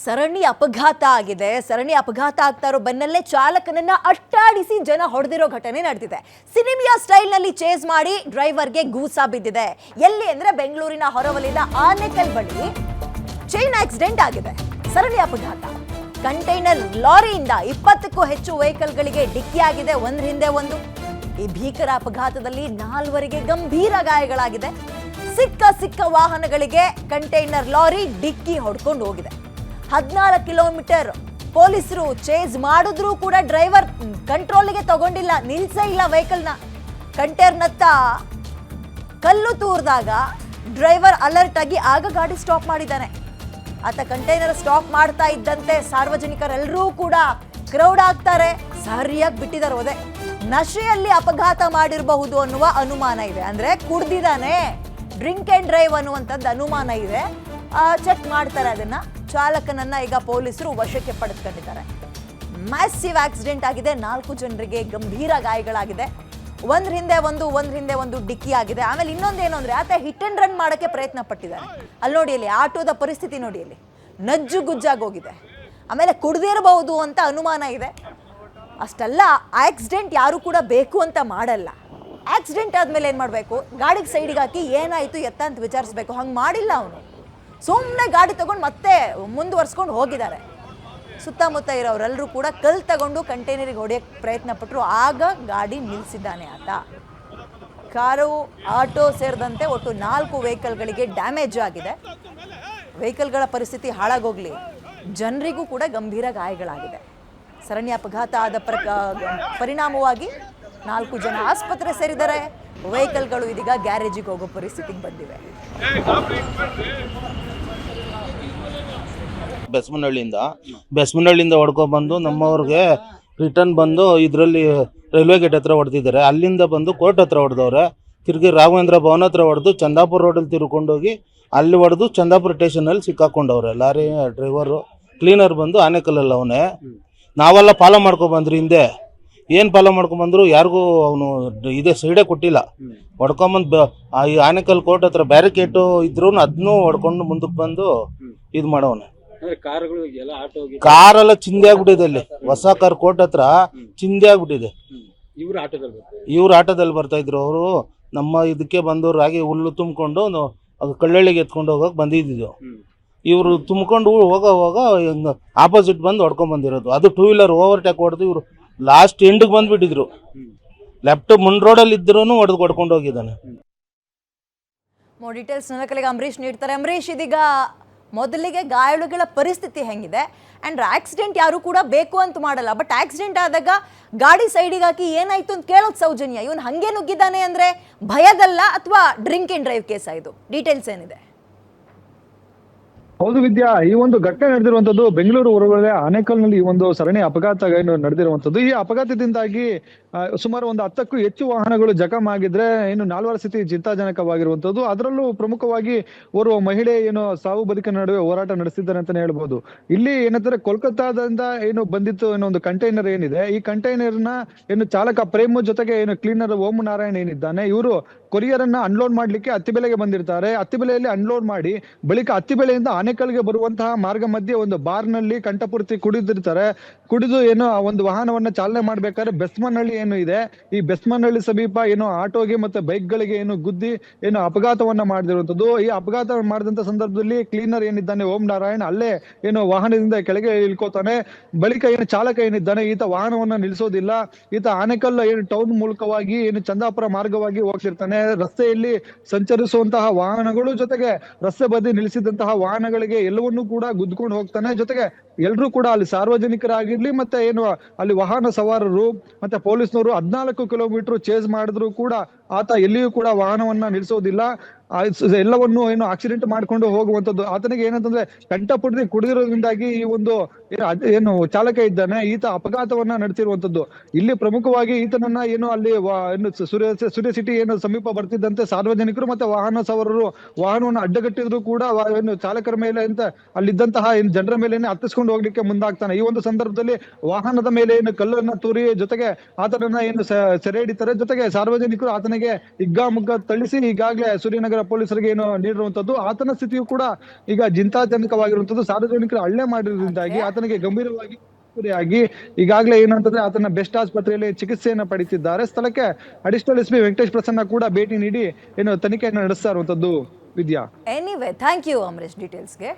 ಸರಣಿ ಅಪಘಾತ ಆಗಿದೆ. ಸರಣಿ ಅಪಘಾತ ಆಗ್ತಾ ಇರೋ ಬೆನ್ನಲ್ಲೇ ಚಾಲಕನನ್ನ ಅಟ್ಟಾಡಿಸಿ ಜನ ಹೊಡೆದಿರೋ ಘಟನೆ ನಡೆದಿದೆ. ಸಿನಿಮಿಯಾ ಸ್ಟೈಲ್ನಲ್ಲಿ ಚೇಸ್ ಮಾಡಿ ಡ್ರೈವರ್ಗೆ ಗೂಸಾ ಬಿದ್ದಿದೆ. ಎಲ್ಲಿ ಅಂದ್ರೆ ಬೆಂಗಳೂರಿನ ಹೊರವಲಯದ ಆನೆಕಲ್ ಬಳಿ ಚೈನ್ ಆಕ್ಸಿಡೆಂಟ್ ಆಗಿದೆ. ಸರಣಿ ಅಪಘಾತ. ಕಂಟೈನರ್ ಲಾರಿಯಿಂದ 20ಕ್ಕೂ ಹೆಚ್ಚು ವೆಹಿಕಲ್ಗಳಿಗೆ ಡಿಕ್ಕಿಯಾಗಿದೆ, ಒಂದ್ರ ಹಿಂದೆ ಒಂದು. ಈ ಭೀಕರ ಅಪಘಾತದಲ್ಲಿ 4ವರಿಗೆ ಗಂಭೀರ ಗಾಯಗಳಾಗಿದೆ. ಸಿಕ್ಕ ವಾಹನಗಳಿಗೆ ಕಂಟೈನರ್ ಲಾರಿ ಡಿಕ್ಕಿ ಹೊಡ್ಕೊಂಡು ಹೋಗಿದೆ. 14 ಕಿಲೋಮೀಟರ್ ಪೊಲೀಸರು ಚೇಸ್ ಮಾಡಿದ್ರೂ ಕೂಡ ಡ್ರೈವರ್ ಕಂಟ್ರೋಲ್ಗೆ ತಗೊಂಡಿಲ್ಲ, ನಿಲ್ಸೇ ಇಲ್ಲ ವೆಹಿಕಲ್ನ. ಕಂಟೈನರ್ನತ್ತ ಕಲ್ಲು ತೂರಿದಾಗ ಡ್ರೈವರ್ ಅಲರ್ಟ್ ಆಗಿ ಆಗ ಗಾಡಿ ಸ್ಟಾಪ್ ಮಾಡಿದ್ದಾನೆ. ಆತ ಕಂಟೈನರ್ ಸ್ಟಾಪ್ ಮಾಡ್ತಾ ಇದ್ದಂತೆ ಸಾರ್ವಜನಿಕರೆಲ್ಲರೂ ಕೂಡ ಕ್ರೌಡ್ ಆಗ್ತಾರೆ. ಸರಿಯಾಗಿ ಬಿಟ್ಟಿದ್ದಾರೆ ಹೋದೆ. ನಶೆಯಲ್ಲಿ ಅಪಘಾತ ಮಾಡಿರಬಹುದು ಅನ್ನುವ ಅನುಮಾನ ಇದೆ. ಅಂದ್ರೆ ಕುಡ್ದಿದ್ದಾನೆ, ಡ್ರಿಂಕ್ ಅಂಡ್ ಡ್ರೈವ್ ಅನ್ನುವಂಥದ್ದು ಅನುಮಾನ ಇದೆ. ಚೆಕ್ ಮಾಡ್ತಾರೆ ಅದನ್ನ. ಚಾಲಕನನ್ನ ಈಗ ಪೊಲೀಸರು ವಶಕ್ಕೆ ಪಡೆದುಕೊಂಡಿದ್ದಾರೆ. ಮ್ಯಾಸಿವ್ ಆಕ್ಸಿಡೆಂಟ್ ಆಗಿದೆ. 4 ಜನರಿಗೆ ಗಂಭೀರ ಗಾಯಗಳಾಗಿದೆ. ಒಂದ್ರ ಹಿಂದೆ ಒಂದು ಡಿಕ್ಕಿ ಆಗಿದೆ. ಆಮೇಲೆ ಇನ್ನೊಂದೇನು ಅಂದ್ರೆ ಆತ ಹಿಟ್ ಅಂಡ್ ರನ್ ಮಾಡಕ್ಕೆ ಪ್ರಯತ್ನ ಪಟ್ಟಿದ್ದಾರೆ. ಅಲ್ಲಿ ನೋಡಿ, ಅಲ್ಲಿ ಆಟೋದ ಪರಿಸ್ಥಿತಿ ನೋಡಿ, ಅಲ್ಲಿ ನಜ್ಜು ಗುಜ್ಜಾಗಿ ಹೋಗಿದೆ. ಆಮೇಲೆ ಕುಡ್ದಿರಬಹುದು ಅಂತ ಅನುಮಾನ ಇದೆ. ಅಷ್ಟೆಲ್ಲ ಆಕ್ಸಿಡೆಂಟ್ ಯಾರು ಕೂಡ ಬೇಕು ಅಂತ ಮಾಡಲ್ಲ. ಆಕ್ಸಿಡೆಂಟ್ ಆದ್ಮೇಲೆ ಏನ್ ಮಾಡಬೇಕು, ಗಾಡಿಗೆ ಸೈಡಿಗೆ ಹಾಕಿ ಏನಾಯ್ತು ಎತ್ತ ಅಂತ ವಿಚಾರಿಸ್ಬೇಕು. ಹಂಗೆ ಮಾಡಿಲ್ಲ ಅವನು. ಸುಮ್ಮನೆ ಗಾಡಿ ತಗೊಂಡು ಮತ್ತೆ ಮುಂದುವರ್ಸ್ಕೊಂಡು ಹೋಗಿದ್ದಾರೆ. ಸುತ್ತಮುತ್ತ ಇರೋರೆಲ್ಲರೂ ಕೂಡ ಕಲ್ ತಗೊಂಡು ಕಂಟೈನರಿಗೆ ಹೊಡೆಯಕ್ಕೆ ಪ್ರಯತ್ನ ಪಟ್ಟರು. ಆಗ ಗಾಡಿ ನಿಲ್ಲಿಸಿದ್ದಾನೆ ಆತ. ಕಾರು, ಆಟೋ ಸೇರಿದಂತೆ ಒಟ್ಟು 4 ವೆಹಿಕಲ್ಗಳಿಗೆ ಡ್ಯಾಮೇಜ್ ಆಗಿದೆ. ವೆಹಿಕಲ್ಗಳ ಪರಿಸ್ಥಿತಿ ಹಾಳಾಗೋಗ್ಲಿ, ಜನರಿಗೂ ಕೂಡ ಗಂಭೀರ ಗಾಯಗಳಾಗಿದೆ. ಸರಣಿ ಅಪಘಾತ ಆದ ಪರಿಣಾಮವಾಗಿ 4 ಜನ ಆಸ್ಪತ್ರೆ ಸೇರಿದ್ದಾರೆ. ವೆಹಿಕಲ್ಗಳು ಇದೀಗ ಗ್ಯಾರೇಜಿಗೆ ಹೋಗೋ ಪರಿಸ್ಥಿತಿಗೆ ಬಂದಿವೆ. ಬೆಸ್ಮನಹಳ್ಳಿಯಿಂದ ಹೊಡ್ಕೊಬಂದು ನಮ್ಮವ್ರಿಗೆ ರಿಟರ್ನ್ ಬಂದು ಇದರಲ್ಲಿ ರೈಲ್ವೆ ಗೇಟ್ ಹತ್ರ ಹೊಡೆದಿದ್ದಾರೆ. ಅಲ್ಲಿಂದ ಬಂದು ಕೋರ್ಟ್ ಹತ್ರ ಹೊಡೆದವ್ರೆ. ತಿರುಗಿ ರಾಘವೇಂದ್ರ ಭವನ ಹತ್ರ ಹೊಡೆದು ಚಂದಾಪುರ ರೋಡಲ್ಲಿ ತಿರ್ಕೊಂಡೋಗಿ ಅಲ್ಲಿ ಹೊಡೆದು ಚಂದಾಪುರ ಸ್ಟೇಷನಲ್ಲಿ ಸಿಕ್ಕಾಕೊಂಡವ್ರೆ. ಲಾರಿ ಡ್ರೈವರು, ಕ್ಲೀನರ್ ಬಂದು ಆನೆಕಲ್ಲಲ್ಲಿ ಅವನೇ. ನಾವೆಲ್ಲ ಫಾಲೋ ಮಾಡ್ಕೊಬಂದ್ರಿ. ಹಿಂದೆ ಏನು ಫಾಲೋ ಮಾಡ್ಕೊಂಬಂದ್ರು ಯಾರಿಗೂ ಅವನು ಇದೇ ಸೈಡೇ ಕೊಟ್ಟಿಲ್ಲ. ಹೊಡ್ಕೊಂಬಂದು ಈ ಆನೆಕಲ್ ಕೋರ್ಟ್ ಹತ್ರ ಬ್ಯಾರಿಕೇಟು ಇದ್ರೂ ಅದನ್ನೂ ಹೊಡ್ಕೊಂಡು ಮುಂದಕ್ಕೆ ಬಂದು ಇದು ಮಾಡವನೆ. ಕಾರೆಲ್ಲ ಚಿಂದಿ ಆಗ್ಬಿಟ್ಟಿದೆ. ಅಲ್ಲಿ ಹೊಸ ಕಾರ್ ಕೋರ್ಟ್ ಹತ್ರ ಚಿಂದಿ ಆಗ್ಬಿಟ್ಟಿದೆ. ಇವ್ರು ಆಟೋದಲ್ಲಿ ಬರ್ತಾ ಇದ್ರು. ಅವರು ನಮ್ಮ ಇದಕ್ಕೆ ಬಂದವ್ರು ಆಗಿ ಹುಲ್ಲು ತುಂಬಿಕೊಂಡು ಕಳ್ಳಳ್ಳಿಗೆ ಎತ್ಕೊಂಡು ಹೋಗಕ್ ಬಂದಿದ್ದು. ಇವರು ತುಂಬಿಕೊಂಡು ಹೋಗ ಆಪೋಸಿಟ್ ಬಂದು ಹೊಡ್ಕೊಂಡ್ ಬಂದಿರೋದು. ಅದು 2 ವೀಲರ್ ಓವರ್ಟೇಕ್ ಹೊಡೆದು ಇವರು ಲಾಸ್ಟ್ ಎಂಡ್ಗೆ ಬಂದ್ಬಿಟ್ಟಿದ್ರು. ಲೆಫ್ಟ್ ಮುಂಡ್ ರೋಡಲ್ಲಿ ಇದ್ರೂ ಹೊಡ್ಕೊಂಡು ಹೋಗಿದ್ದಾನೆ. ಡೀಟೇಲ್ಸ್ ನನ್ನ ಅಂಬರೀಶ್ ನೀಡ್ತಾರೆ. ಅಂಬರೀಶ್, ಇದೀಗ ಮೊದಲಿಗೆ ಗಾಯಾಳುಗಳ ಪರಿಸ್ಥಿತಿ ಹೆಂಗಿದೆ? ಅಂಡ್ ಆಕ್ಸಿಡೆಂಟ್ ಯಾರು ಕೂಡ ಬೇಕು ಅಂತ ಮಾಡಲ್ಲ, ಬಟ್ ಆಕ್ಸಿಡೆಂಟ್ ಆದಾಗ ಗಾಡಿ ಸೈಡಿಗೆ ಹಾಕಿ ಏನಾಯ್ತು ಅಂತ ಕೇಳೋದು ಸೌಜನ್ಯ. ಇವನು ಹಂಗೆ ನುಗ್ಗಿದ್ದಾನೆ ಅಂದ್ರೆ ಭಯದಲ್ಲ ಅಥವಾ ಡ್ರಿಂಕ್ ಅಂಡ್ ಡ್ರೈವ್ ಕೇಸ? ಇದು ಡೀಟೇಲ್ಸ್ ಏನಿದೆ? ಹೌದು ವಿದ್ಯಾ, ಈ ಒಂದು ಘಟನೆ ನಡೆದಿರುವಂತದ್ದು ಬೆಂಗಳೂರು ಹೊರವಲಯ ಆನೇಕಲ್ನಲ್ಲಿ ಈ ಒಂದು ಸರಣಿ ಅಪಘಾತ ನಡೆದಿರುವಂತದ್ದು. ಈ ಅಪಘಾತದಿಂದಾಗಿ ಸುಮಾರು ಒಂದು 10ಕ್ಕೂ ಹೆಚ್ಚು ವಾಹನಗಳು ಜಖಂ ಆಗಿದ್ರೆ ಇನ್ನು 4 ಸ್ಥಿತಿ ಚಿಂತಾಜನಕವಾಗಿರುವಂತದ್ದು. ಅದರಲ್ಲೂ ಪ್ರಮುಖವಾಗಿ ಓರ್ವ ಮಹಿಳೆ ಸಾವು ಬದುಕಿನ ನಡುವೆ ಹೋರಾಟ ನಡೆಸಿದ್ದಾರೆ ಅಂತಾನೆ ಹೇಳ್ಬೋದು. ಇಲ್ಲಿ ಏನಂದ್ರೆ ಕೋಲ್ಕತ್ತಾದಿಂದ ಬಂದಿತ್ತು ಒಂದು ಕಂಟೈನರ್ ಏನಿದೆ. ಈ ಕಂಟೈನರ್ ನ ಚಾಲಕ ಪ್ರೇಮ್ ಜೊತೆಗೆ ಕ್ಲೀನರ್ ಓಂ ನಾರಾಯಣ್ ಏನಿದ್ದಾನೆ, ಇವರು ಕೊರಿಯರ್ ಅನ್ನ ಅನ್ಲೋಡ್ ಮಾಡ್ಲಿಕ್ಕೆ ಅತ್ತಿಬೆಲೆಗೆ ಬಂದಿರ್ತಾರೆ. ಅತ್ತಿಬೆಲೆಯಲ್ಲಿ ಅನ್ಲೋಡ್ ಮಾಡಿ ಬಳಿಕ ಅತ್ತಿಬೆಲೆಯಿಂದ ಆನೇಕಲ್ಗೆ ಬರುವಂತಹ ಮಾರ್ಗ ಮಧ್ಯೆ ಒಂದು ಬಾರ್ ನಲ್ಲಿ ಕಂಠಪೂರ್ತಿ ಕುಡಿದಿರ್ತಾರೆ. ಕುಡಿದು ಒಂದು ವಾಹನವನ್ನ ಚಾಲನೆ ಮಾಡ್ಬೇಕಾದ್ರೆ ಬೆಸ್ಮನಹಳ್ಳಿ ಇದೆ, ಈ ಬೆಸ್ಮನಹಳ್ಳಿ ಸಮೀಪ ಆಟೋಗೆ ಮತ್ತೆ ಬೈಕ್ ಗಳಿಗೆ ಗುದ್ದಿ ಅಪಘಾತವನ್ನ ಮಾಡಿರುವಂತದ್ದು. ಈ ಅಪಘಾತ ಮಾಡಿದಂತ ಸಂದರ್ಭದಲ್ಲಿ ಕ್ಲೀನರ್ ಏನಿದ್ದಾನೆ ಓಂ ನಾರಾಯಣ್ ಅಲ್ಲೇ ವಾಹನದಿಂದ ಕೆಳಗೆ ಇಳ್ಕೋತಾನೆ. ಬಳಿಕ ಚಾಲಕ ಏನಿದ್ದಾನೆ ಈತ ವಾಹನವನ್ನ ನಿಲ್ಲಿಸೋದಿಲ್ಲ. ಈತ ಆನೇಕಲ್ ಟೌನ್ ಮೂಲಕವಾಗಿ ಚಂದಾಪುರ ಮಾರ್ಗವಾಗಿ ಹೋಗ್ತಿರ್ತಾನೆ. ರಸ್ತೆಯಲ್ಲಿ ಸಂಚರಿಸುವಂತಹ ವಾಹನಗಳು ಜೊತೆಗೆ ರಸ್ತೆ ಬದಿ ನಿಲ್ಲಿಸಿದಂತಹ ವಾಹನಗಳಿಗೆ ಎಲ್ಲವನ್ನೂ ಕೂಡ ಗುದ್ದುಕೊಂಡು ಹೋಗ್ತಾನೆ. ಜೊತೆಗೆ ಎಲ್ರೂ ಕೂಡ ಅಲ್ಲಿ ಸಾರ್ವಜನಿಕರಾಗಿರ್ಲಿ ಮತ್ತೆ ಅಲ್ಲಿ ವಾಹನ ಸವಾರರು ಮತ್ತೆ ಪೊಲೀಸ್ನವರು 14 ಕಿಲೋಮೀಟರ್ ಚೇಸ್ ಮಾಡಿದ್ರು ಕೂಡ ಆತ ಎಲ್ಲಿಯೂ ಕೂಡ ವಾಹನವನ್ನ ನಿಲ್ಲಿಸೋದಿಲ್ಲ. ಎಲ್ಲವನ್ನು ಆಕ್ಸಿಡೆಂಟ್ ಮಾಡ್ಕೊಂಡು ಹೋಗುವಂತದ್ದು. ಆತನಿಗೆ ಏನಂತಂದ್ರೆ ಕಂಠಪೂರ್ತಿ ಕುಡಿದಿರೋದ್ರಿಂದಾಗಿ ಈ ಒಂದು ಚಾಲಕ ಇದ್ದಾನೆ ಈತ ಅಪಘಾತವನ್ನ ನಡೆಸಿರುವಂತದ್ದು. ಇಲ್ಲಿ ಪ್ರಮುಖವಾಗಿ ಈತನನ್ನ ಅಲ್ಲಿ ಸೂರ್ಯ ಸಿಟಿ ಸಮೀಪ ಬರ್ತಿದ್ದಂತೆ ಸಾರ್ವಜನಿಕರು ಮತ್ತೆ ವಾಹನ ಸವಾರರು ವಾಹನವನ್ನು ಅಡ್ಡಗಟ್ಟಿದ್ರು ಕೂಡ ಚಾಲಕರ ಮೇಲೆ ಅಂತ ಅಲ್ಲಿದ್ದಂತಹ ಜನರ ಮೇಲೆ ಹತ್ತಿಸ್ಕೊಂಡು ಹೋಗ್ಲಿಕ್ಕೆ ಮುಂದಾಗ್ತಾನೆ. ಈ ಒಂದು ಸಂದರ್ಭದಲ್ಲಿ ವಾಹನದ ಮೇಲೆ ಕಲ್ಲನ್ನ ತೂರಿ ಜೊತೆಗೆ ಆತನನ್ನ ಸೆರೆ ಹಿಡಿತಾರೆ. ಜೊತೆಗೆ ಸಾರ್ವಜನಿಕರು ಆತನಿಗೆ ಹಿಗ್ಗಾಮುಗ್ಗ ಥಳಿಸಿ ಈಗಾಗಲೇ ಸೂರ್ಯನಗರ ಪೊಲೀಸರಿಗೆ ಏನು ನೀಡಿರುವಂತದ್ದು. ಆತನ ಸ್ಥಿತಿಯು ಕೂಡ ಈಗ ಚಿಂತಾಜನಕವಾಗಿರುವಂತದ್ದು. ಸಾರ್ವಜನಿಕರು ಹಲ್ಲೆ ಮಾಡಿರೋದ್ರಿಂದಾಗಿ ಆತನಿಗೆ ಗಂಭೀರವಾಗಿ ಆಗಿ ಈಗಾಗಲೇ ಏನಂತಂದ್ರೆ ಆತನ ಬೆಸ್ಟ್ ಆಸ್ಪತ್ರೆಯಲ್ಲಿ ಚಿಕಿತ್ಸೆಯನ್ನ ಪಡಿತಿದ್ದಾರೆ. ಸ್ಥಳಕ್ಕೆ ಅಡಿಷನಲ್ ಎಸ್ಪಿ ವೆಂಕಟೇಶ್ ಪ್ರಸನ್ನ ಕೂಡ ಭೇಟಿ ನೀಡಿ ಏನು ತನಿಖೆಯನ್ನು ನಡೆಸ್ತಾ ಇರುವಂತದ್ದು. Vidya. Anyway thank you Amaresh ಡೀಟೇಲ್ಸ್ಗೆ.